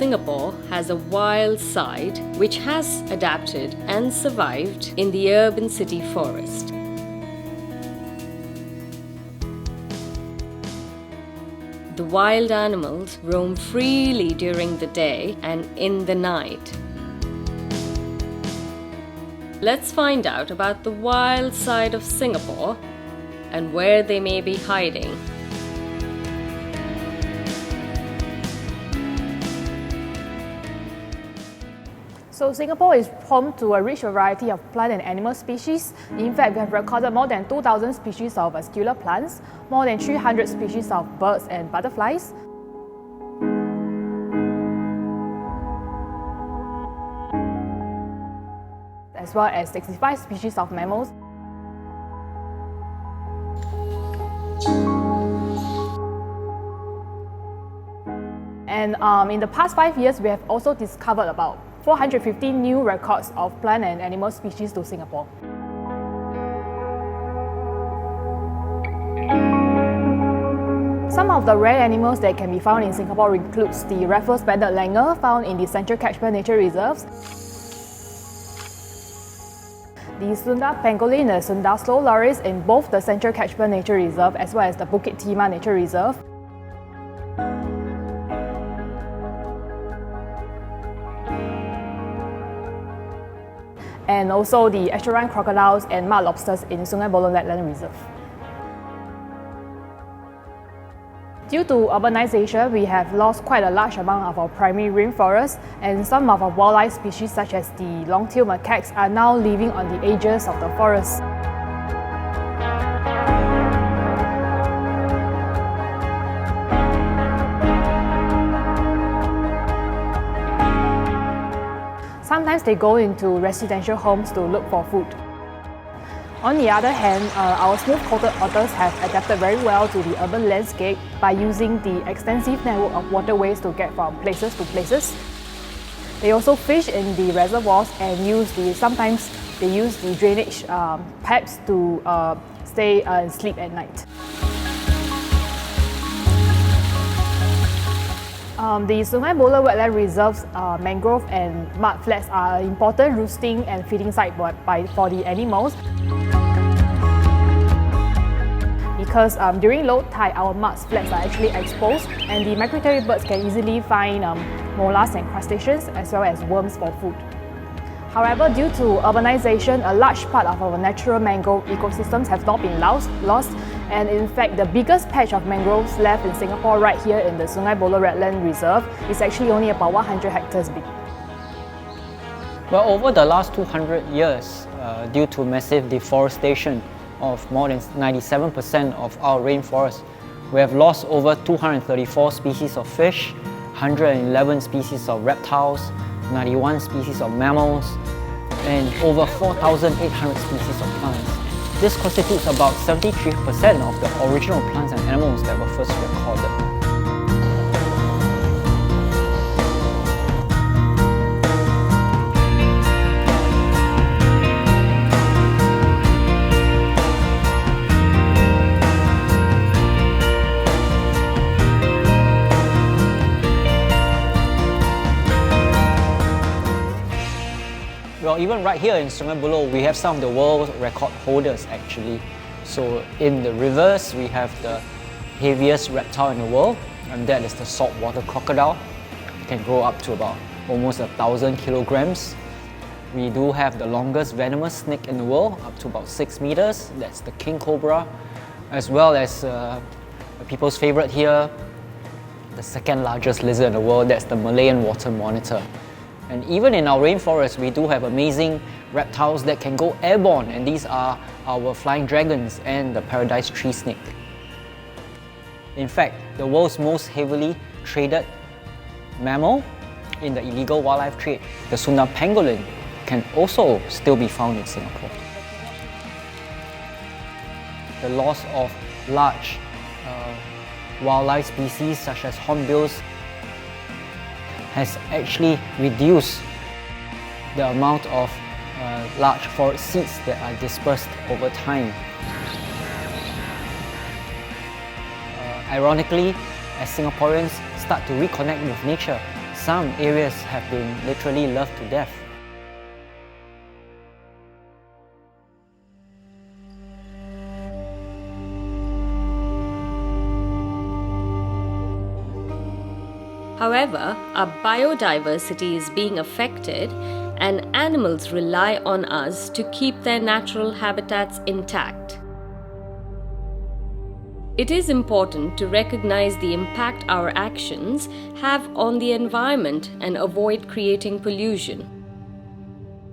Singapore has a wild side which has adapted and survived in the urban city forest. The wild animals roam freely during the day and in the night. Let's find out about the wild side of Singapore and where they may be hiding. So Singapore is home to a rich variety of plant and animal species. In fact, we have recorded more than 2,000 species of vascular plants, more than 300 species of birds and butterflies. As well as 65 species of mammals. And in the past 5 years, we have also discovered about 450 new records of plant and animal species to Singapore. Some of the rare animals that can be found in Singapore includes the Raffles-banded langur found in the Central Catchment Nature Reserves, the Sunda pangolin and Sunda slow loris in both the Central Catchment Nature Reserve as well as the Bukit Timah Nature Reserve, and also the estuarine crocodiles and mud lobsters in Sungai Buloh Wetland Reserve. Due to urbanization, we have lost quite a large amount of our primary rainforests, and some of our wildlife species such as the long-tailed macaques are now living on the edges of the forest. Sometimes they go into residential homes to look for food. On the other hand, our smooth-coated otters have adapted very well to the urban landscape by using the extensive network of waterways to get from places to places. They also fish in the reservoirs and sometimes they use the drainage pipes to stay and sleep at night. The Sungai Buloh Wetland Reserve's mangrove and mud flats are an important roosting and feeding site for the animals. Because during low tide, our mud flats are actually exposed and the migratory birds can easily find mollusks and crustaceans as well as worms for food. However, due to urbanization, a large part of our natural mangrove ecosystems have not been lost, and in fact, the biggest patch of mangroves left in Singapore right here in the Sungai Buloh Wetland Reserve is actually only about 100 hectares big. Well, over the last 200 years, due to massive deforestation of more than 97% of our rainforest, we have lost over 234 species of fish, 111 species of reptiles, 91 species of mammals, and over 4,800 species of plants. This constitutes about 73% of the original plants and animals that were first recorded. Well, even right here in Sungai Buloh, we have some of the world record holders actually. So in the rivers, we have the heaviest reptile in the world, and that is the saltwater crocodile. It can grow up to about almost 1,000 kilograms. We do have the longest venomous snake in the world, up to about 6 meters. That's the king cobra, as well as people's favorite here, the second largest lizard in the world. That's the Malayan water monitor. And even in our rainforest, we do have amazing reptiles that can go airborne, and these are our flying dragons and the paradise tree snake. In fact, the world's most heavily traded mammal in the illegal wildlife trade, the Sunda pangolin, can also still be found in Singapore. The loss of large wildlife species such as hornbills has actually reduced the amount of large forest seeds that are dispersed over time. Ironically, as Singaporeans start to reconnect with nature, some areas have been literally loved to death. However, our biodiversity is being affected and animals rely on us to keep their natural habitats intact. It is important to recognize the impact our actions have on the environment and avoid creating pollution.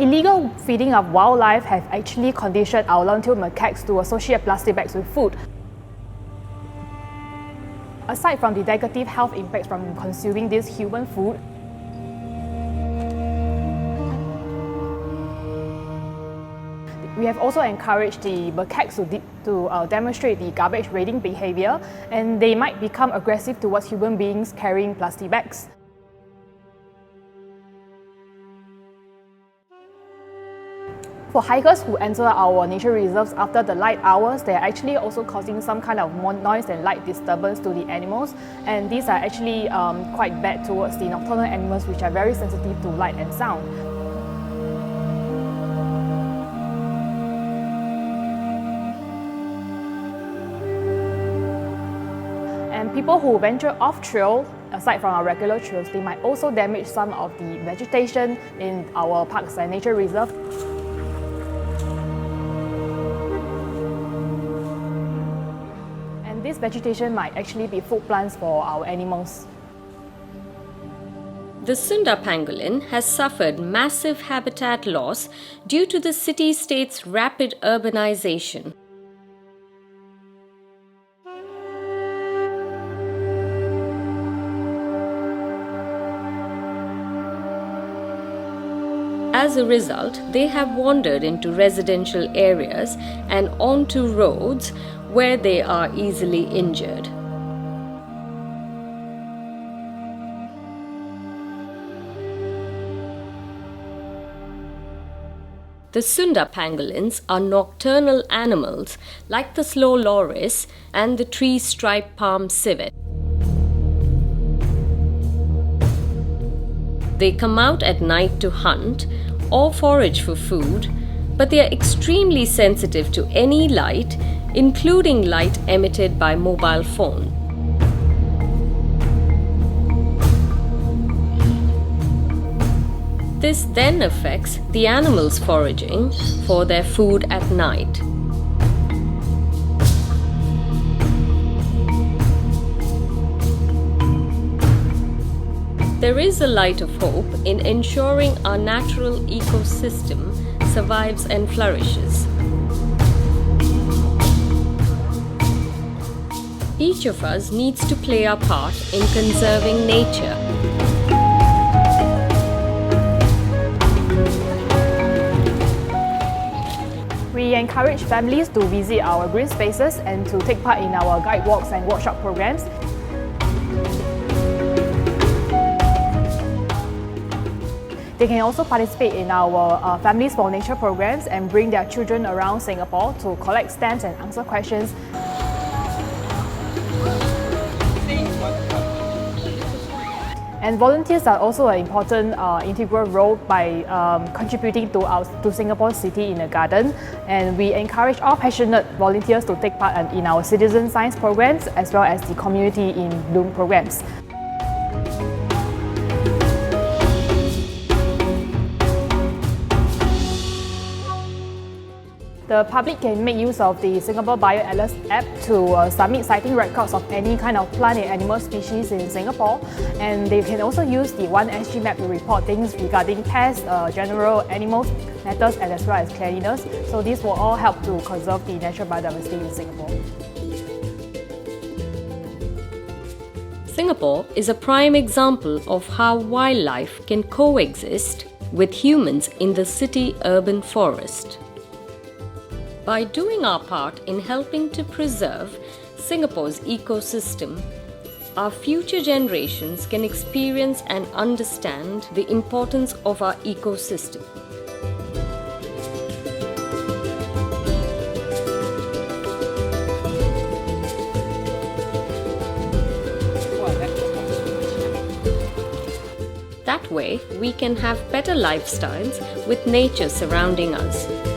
Illegal feeding of wildlife have actually conditioned our long-tailed macaques to associate plastic bags with food. Aside from the negative health impacts from consuming this human food, we have also encouraged the macaques to demonstrate the garbage raiding behavior, and they might become aggressive towards human beings carrying plastic bags. For hikers who enter our nature reserves after the light hours, they are actually also causing some kind of noise and light disturbance to the animals, and these are actually quite bad towards the nocturnal animals, which are very sensitive to light and sound. And people who venture off trail, aside from our regular trails, they might also damage some of the vegetation in our parks and nature reserve. And this vegetation might actually be food plants for our animals. The Sunda pangolin has suffered massive habitat loss due to the city-state's rapid urbanization. As a result, they have wandered into residential areas and onto roads where they are easily injured. The Sunda pangolins are nocturnal animals like the slow loris and the tree-striped palm civet. They come out at night to hunt or forage for food, but they are extremely sensitive to any light, including light emitted by mobile phone. This then affects the animals foraging for their food at night. There is a light of hope in ensuring our natural ecosystem survives and flourishes. Each of us needs to play our part in conserving nature. We encourage families to visit our green spaces and to take part in our guide walks and workshop programs. They can also participate in our Families for Nature programs and bring their children around Singapore to collect stamps and answer questions. And volunteers are also an important integral role by contributing to Singapore's City in a Garden. And we encourage all passionate volunteers to take part in our citizen science programs as well as the Community in Bloom programs. The public can make use of the Singapore BioAtlas app to submit sighting records of any kind of plant and animal species in Singapore, and they can also use the OneSG map to report things regarding pests, general animals, matters, and as well as cleanliness. So this will all help to conserve the natural biodiversity in Singapore. Singapore is a prime example of how wildlife can coexist with humans in the city-urban forest. By doing our part in helping to preserve Singapore's ecosystem, our future generations can experience and understand the importance of our ecosystem. that way, we can have better lifestyles with nature surrounding us.